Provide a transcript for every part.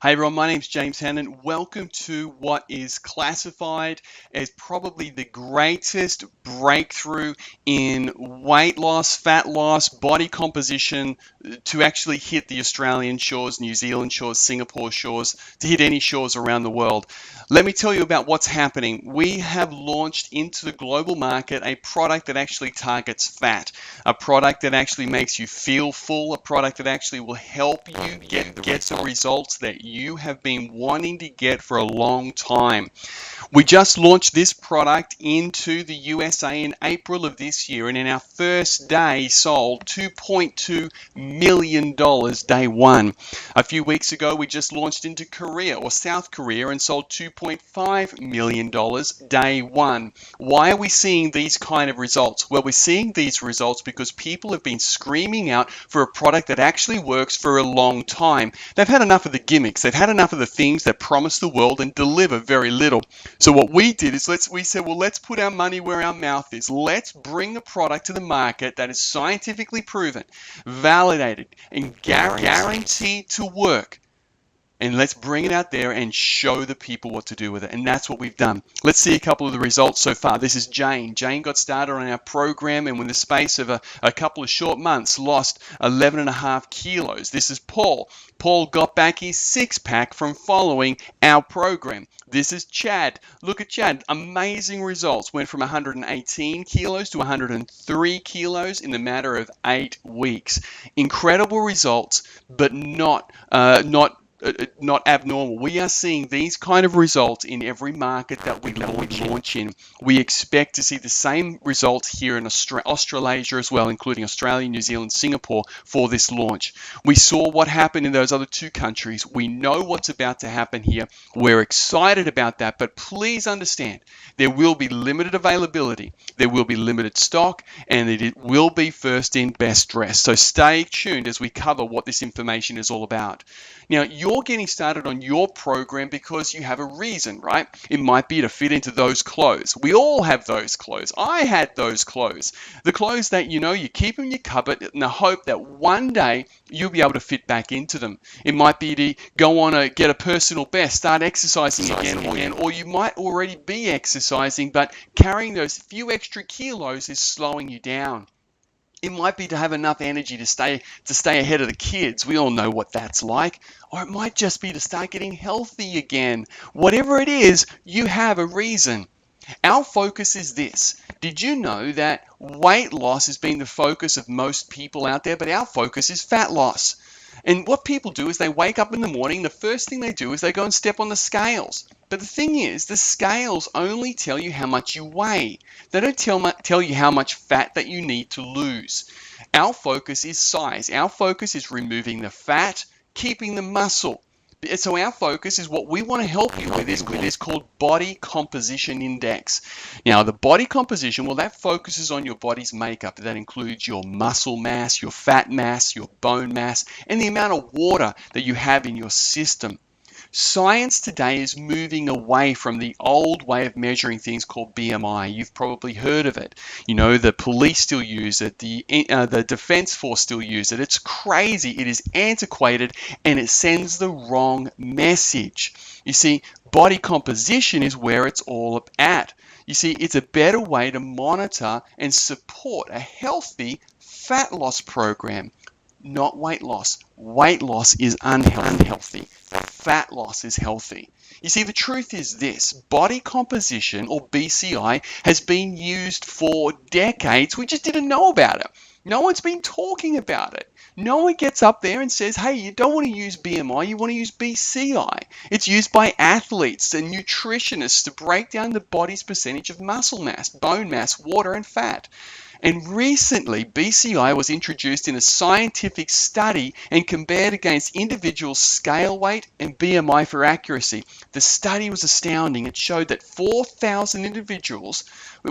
Hey everyone, my name's James Hannon. Welcome to what is classified as probably the greatest breakthrough in weight loss, fat loss, body composition to actually hit the Australian shores, New Zealand shores, Singapore shores, to hit any shores around the world. Let me tell you about what's happening. We have launched into the global market a product that actually targets fat, a product that actually makes you feel full, a product that actually will help you get the results that you have been wanting to get for a long time. We just launched this product into the USA in April of this year, and in our first day sold $2.2 million day one. A few weeks ago, we just launched into Korea or South Korea and sold $2.5 million day one. Why are we seeing these kind of results? Well, we're seeing these results because people have been screaming out for a product that actually works for a long time. They've had enough of the gimmicks. They've had enough of the things that promise the world and deliver very little. So what we did is we said, well, let's put our money where our mouth is. Let's bring a product to the market that is scientifically proven, validated, and guaranteed to work. And let's bring it out there and show the people what to do with it. And that's what we've done. Let's see a couple of the results so far. This is Jane. Jane got started on our program and in the space of a couple of short months lost 11.5 kilos. This is Paul. Paul got back his six-pack from following our program. This is Chad. Look at Chad. Amazing results. Went from 118 kilos to 103 kilos in the matter of 8 weeks. Incredible results, but not abnormal. We are seeing these kind of results in every market that we launch in. We expect to see the same results here in Australasia as well, including Australia, New Zealand, Singapore for this launch. We saw what happened in those other 2 countries. We know what's about to happen here. We're excited about that, but please understand there will be limited availability, there will be limited stock, and it will be first in, best dressed. So stay tuned as we cover what this information is all about. Now, you're getting started on your program because you have a reason, right? It might be to fit into those clothes. We all have those clothes. I had those clothes. The clothes that, you keep in your cupboard in the hope that one day you'll be able to fit back into them. It might be to go on get a personal best, start exercising again, or you might already be exercising, but carrying those few extra kilos is slowing you down. It might be to have enough energy to stay ahead of the kids. We all know what that's like. Or it might just be to start getting healthy again. Whatever it is, you have a reason. Our focus is this. Did you know that weight loss has been the focus of most people out there, but our focus is fat loss? And what people do is they wake up in the morning, the first thing they do is they go and step on the scales. But the thing is, the scales only tell you how much you weigh. They don't tell you how much fat that you need to lose. Our focus is size. Our focus is removing the fat, keeping the muscle. So our focus is what we want to help you with is called Body Composition Index. Now, the body composition, well, that focuses on your body's makeup. That includes your muscle mass, your fat mass, your bone mass, and the amount of water that you have in your system. Science today is moving away from the old way of measuring things called BMI. You've probably heard of it. The police still use it. The Defense Force still use it. It's crazy. It is antiquated and it sends the wrong message. You see, body composition is where it's all at. You see, it's a better way to monitor and support a healthy fat loss program. Not weight loss. Weight loss is unhealthy. Fat loss is healthy. You see, the truth is this. Body composition, or BCI, has been used for decades. We just didn't know about it. No one's been talking about it. No one gets up there and says, hey, you don't want to use BMI, you want to use BCI. It's used by athletes and nutritionists to break down the body's percentage of muscle mass, bone mass, water, and fat. And recently, BCI was introduced in a scientific study and compared against individual scale weight and BMI for accuracy. The study was astounding. It showed that 4,000 individuals,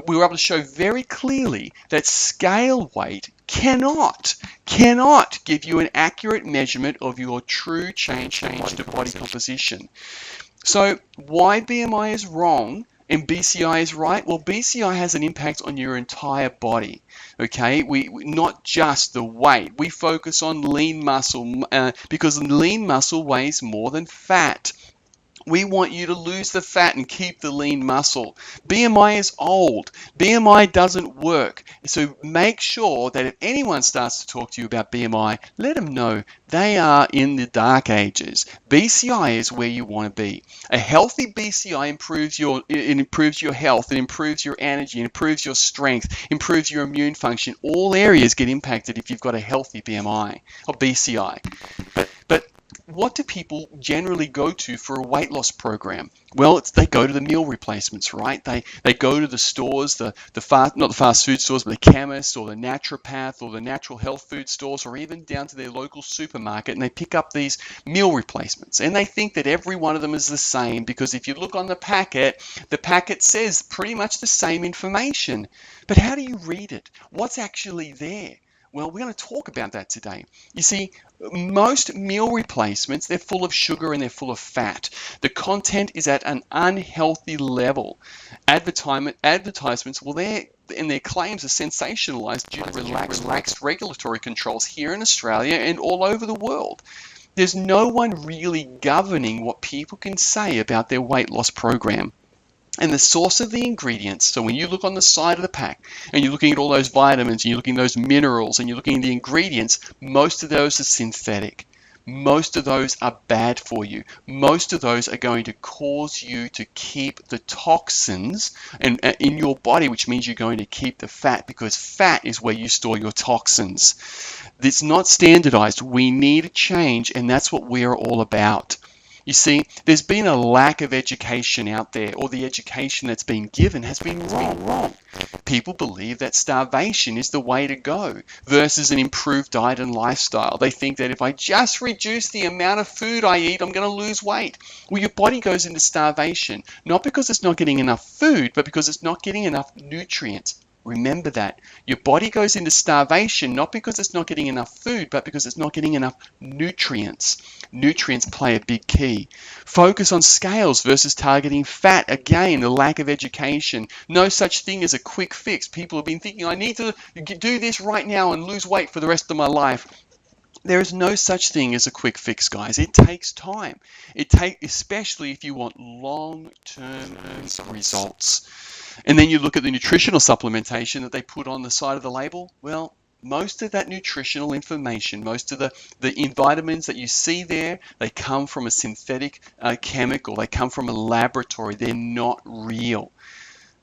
we were able to show very clearly that scale weight cannot give you an accurate measurement of your true change to body composition. So why BMI is wrong And BCI is right. Well, BCI has an impact on your entire body. Okay, not just the weight. We focus on lean muscle because lean muscle weighs more than fat. We want you to lose the fat and keep the lean muscle. BMI is old. BMI doesn't work. So make sure that if anyone starts to talk to you about BMI, let them know they are in the dark ages. BCI is where you want to be. A healthy BCI improves your health, it improves your energy, it improves your strength, improves your immune function. All areas get impacted if you've got a healthy BMI or BCI. But what do people generally go to for a weight loss program? Well, they go to the meal replacements, right? They go to the stores, not the fast food stores, but the chemist or the naturopath or the natural health food stores, or even down to their local supermarket, and they pick up these meal replacements. And they think that every one of them is the same because if you look on the packet says pretty much the same information. But how do you read it? What's actually there? Well, we're going to talk about that today. You see, most meal replacements, they're full of sugar and they're full of fat. The content is at an unhealthy level. Advertisements, well, their claims are sensationalized due to relaxed regulatory controls here in Australia and all over the world. There's no one really governing what people can say about their weight loss program. And the source of the ingredients, so when you look on the side of the pack and you're looking at all those vitamins and you're looking at those minerals and you're looking at the ingredients, most of those are synthetic. Most of those are bad for you. Most of those are going to cause you to keep the toxins in your body, which means you're going to keep the fat because fat is where you store your toxins. It's not standardized. We need a change, and that's what we're all about. You see, there's been a lack of education out there, or the education that's been given has been wrong. People believe that starvation is the way to go versus an improved diet and lifestyle. They think that if I just reduce the amount of food I eat, I'm going to lose weight. Well, your body goes into starvation, not because it's not getting enough food, but because it's not getting enough nutrients. Remember that. Your body goes into starvation not because it's not getting enough food, but because it's not getting enough nutrients. Nutrients play a big key. Focus on scales versus targeting fat. Again, the lack of education. No such thing as a quick fix. People have been thinking, I need to do this right now and lose weight for the rest of my life. There is no such thing as a quick fix, guys. It takes time. Especially if you want long-term results. And then you look at the nutritional supplementation that they put on the side of the label. Well, most of that nutritional information, most of the vitamins that you see there, they come from a synthetic chemical. They come from a laboratory. They're not real.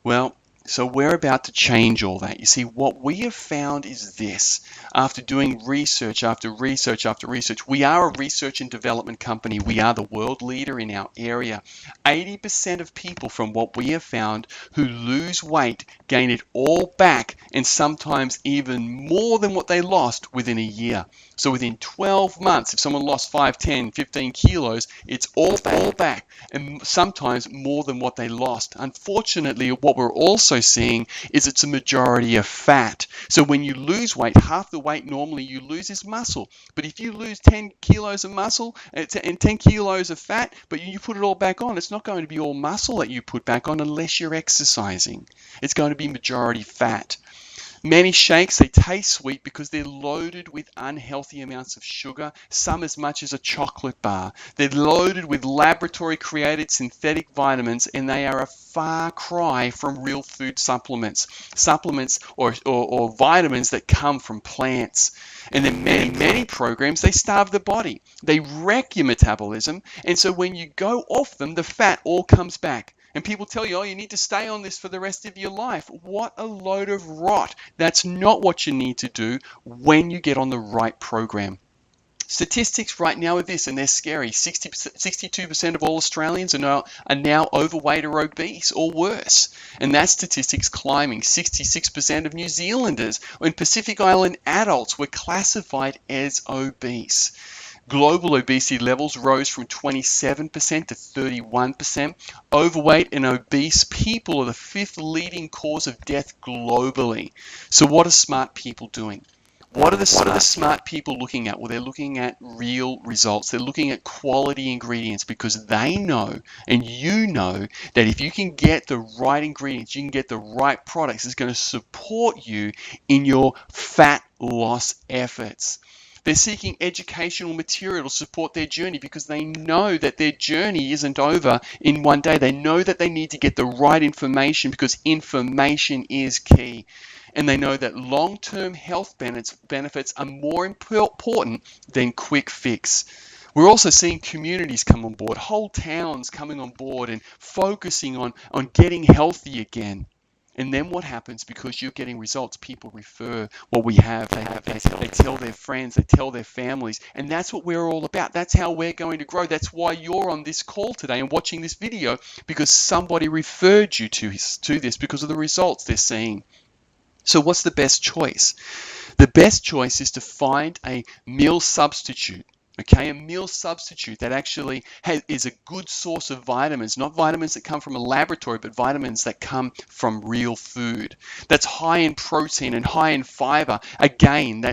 Well, so we're about to change all that. You see, what we have found is this. After doing research after research after research, we are a research and development company. We are the world leader in our area. 80% of people, from what we have found, who lose weight gain it all back, and sometimes even more than what they lost within a year. So within 12 months, if someone lost 5, 10, 15 kilos, it's all back, and sometimes more than what they lost. Unfortunately, what we're also seeing is it's a majority of fat. So when you lose weight, half the weight normally you lose is muscle. But if you lose 10 kilos of muscle and 10 kilos of fat, but you put it all back on, it's not going to be all muscle that you put back on unless you're exercising. It's going to be majority fat. Many shakes, they taste sweet because they're loaded with unhealthy amounts of sugar, some as much as a chocolate bar. They're loaded with laboratory-created synthetic vitamins, and they are a far cry from real food supplements or vitamins that come from plants. And then many programs, they starve the body. They wreck your metabolism, and so when you go off them, the fat all comes back. And people tell you, oh, you need to stay on this for the rest of your life. What a load of rot. That's not what you need to do when you get on the right program. Statistics right now are this, and they're scary. 62% of all Australians are now overweight or obese or worse. And that statistic's climbing. 66% of New Zealanders and Pacific Island adults were classified as obese. Global obesity levels rose from 27% to 31%. Overweight and obese people are the 5th leading cause of death globally. So what are smart people doing? What are the smart people looking at? Well, they're looking at real results. They're looking at quality ingredients because they know, and you know, that if you can get the right ingredients, you can get the right products, it's going to support you in your fat loss efforts. They're seeking educational material to support their journey because they know that their journey isn't over in one day. They know that they need to get the right information because information is key. And they know that long-term health benefits are more important than quick fix. We're also seeing communities come on board, whole towns coming on board and focusing on getting healthy again. And then what happens, because you're getting results, people refer what we have. They tell their friends, they tell their families, and that's what we're all about. That's how we're going to grow. That's why you're on this call today and watching this video, because somebody referred you to this because of the results they're seeing. So what's the best choice? The best choice is to find a meal substitute. Okay, a meal substitute that actually is a good source of vitamins, not vitamins that come from a laboratory, but vitamins that come from real food. That's high in protein and high in fiber. Again,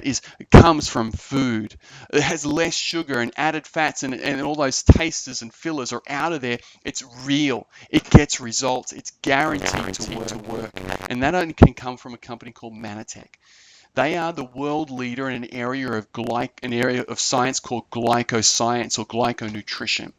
comes from food. It has less sugar and added fats, and all those tasters and fillers are out of there. It's real. It gets results. It's guaranteed to work. And that only can come from a company called Mannatech. They are the world leader in an area of science called glycoscience or glyconutrition.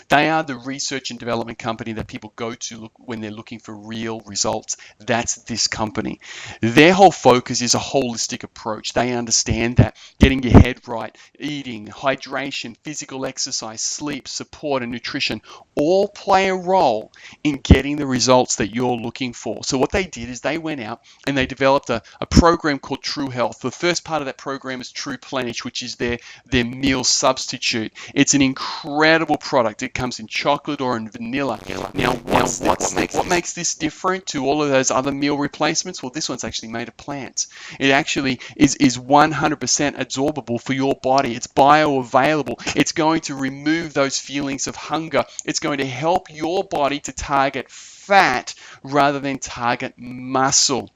They are the research and development company that people go to when they're looking for real results. That's this company. Their whole focus is a holistic approach. They understand that getting your head right, eating, hydration, physical exercise, sleep, support, and nutrition all play a role in getting the results that you're looking for. So what they did is they went out and they developed a program called True Health. The first part of that program is True Plenish, which is their meal substitute. It's an incredible product. It comes in chocolate or in vanilla. Now, what makes this different to all of those other meal replacements? Well, this one's actually made of plants. It actually is 100% absorbable for your body. It's bioavailable. It's going to remove those feelings of hunger. It's going to help your body to target fat rather than target muscle.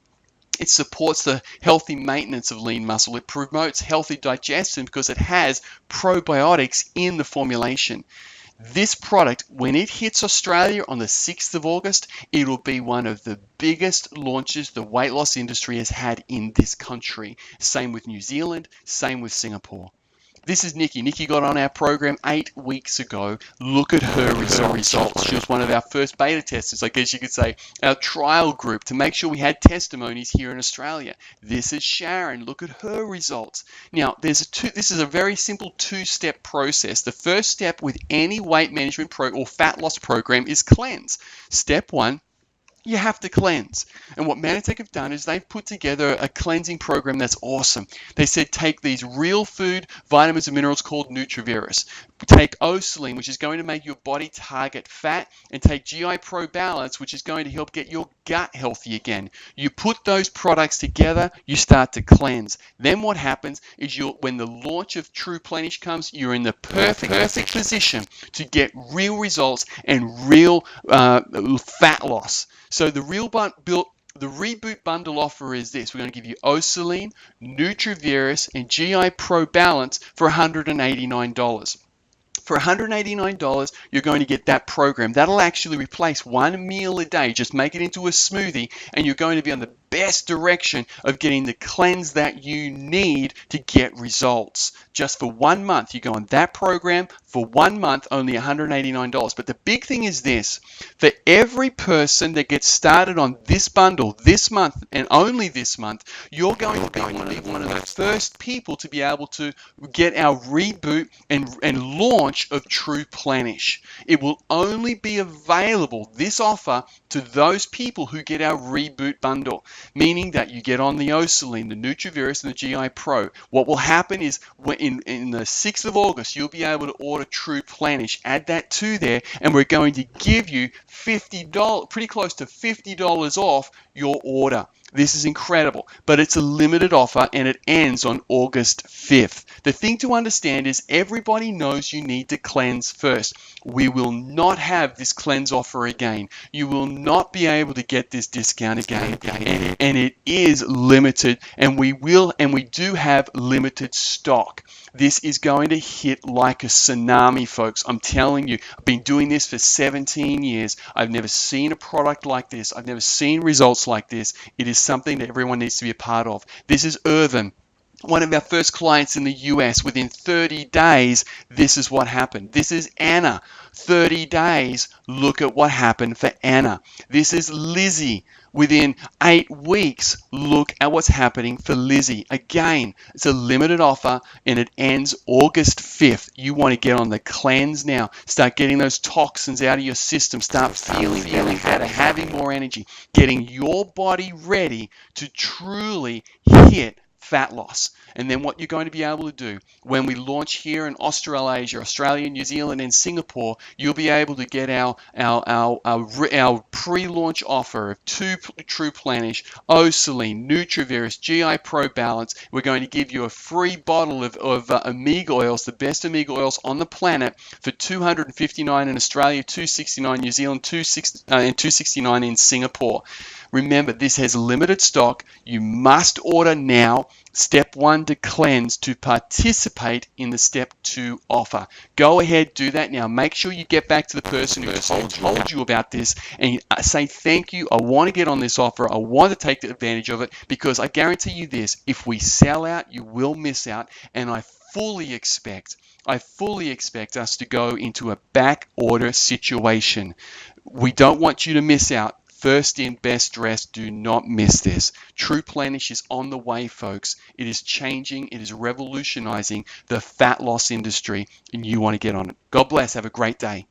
It supports the healthy maintenance of lean muscle. It promotes healthy digestion because it has probiotics in the formulation. This product, when it hits Australia on the 6th of August, it will be one of the biggest launches the weight loss industry has had in this country. Same with New Zealand, same with Singapore. This is Nikki. Nikki got on our program 8 weeks ago. Look at her results. She was one of our first beta testers, I guess you could say, our trial group to make sure we had testimonies here in Australia. This is Sharon. Look at her results. Now, this is a very simple two-step process. The first step with any weight management or fat loss program is cleanse. Step 1. You have to cleanse. And what Mannatech have done is they've put together a cleansing program that's awesome. They said take these real food vitamins and minerals called Nutrivirus. Take Osaline, which is going to make your body target fat, and take GI Pro Balance, which is going to help get your gut healthy again. You put those products together, you start to cleanse. Then what happens is when the launch of True Plenish comes, you're in the perfect position to get real results and real fat loss. So the Reboot Bundle offer is this. We're going to give you Osaline, Nutrivirus, and GI Pro Balance for $189. For $189, you're going to get that program. That'll actually replace one meal a day. Just make it into a smoothie, and you're going to be on the best direction of getting the cleanse that you need to get results. Just for 1 month, you go on that program for 1 month, only $189. But the big thing is this: for every person that gets started on this bundle this month, and only this month, you're going to be one of the first people to be able to get our reboot and launch of True Plenish. It will only be available, this offer, to those people who get our reboot bundle, meaning that you get on the Osaline, the Nutrivirus, and the GI Pro. What will happen is in the 6th of August, you'll be able to order True Plenish, add that to there, and we're going to give you $50, pretty close to $50 off your order. This is incredible, but it's a limited offer and it ends on August 5th. The thing to understand is everybody knows you need to cleanse first. We will not have this cleanse offer again. You will not be able to get this discount again. And it is limited, and we do have limited stock. This is going to hit like a tsunami, folks. I'm telling you, I've been doing this for 17 years. I've never seen a product like this. I've never seen results like this. It is something that everyone needs to be a part of. This is Irvin, one of our first clients in the US. Within 30 days, this is what happened. This is Anna. 30 days, look at what happened for Anna. This is Lizzie. Within 8 weeks, look at what's happening for Lizzie. Again, it's a limited offer and it ends August 5th. You want to get on the cleanse now. Start getting those toxins out of your system. Start feeling better, having more energy, getting your body ready to truly hit fat loss. And then what you're going to be able to do when we launch here in Australasia, Australia, New Zealand, and Singapore, you'll be able to get our pre-launch offer of True Plenish, Osaline, Nutrivirus, GI Pro Balance. We're going to give you a free bottle of omega oils, the best omega oils on the planet, for $259 in Australia, $269 New Zealand, and $269 in Singapore. Remember, this has limited stock. You must order now. Step 1 to cleanse to participate in the Step 2 offer. Go ahead, do that now. Make sure you get back to the person who told you about this and say thank you. I want to get on this offer. I want to take advantage of it, because I guarantee you this: if we sell out, you will miss out. And I fully expect us to go into a back order situation. We don't want you to miss out. First in, best dressed. Do not miss this. True Plenish is on the way, folks. It is changing. It is revolutionizing the fat loss industry, and you want to get on it. God bless. Have a great day.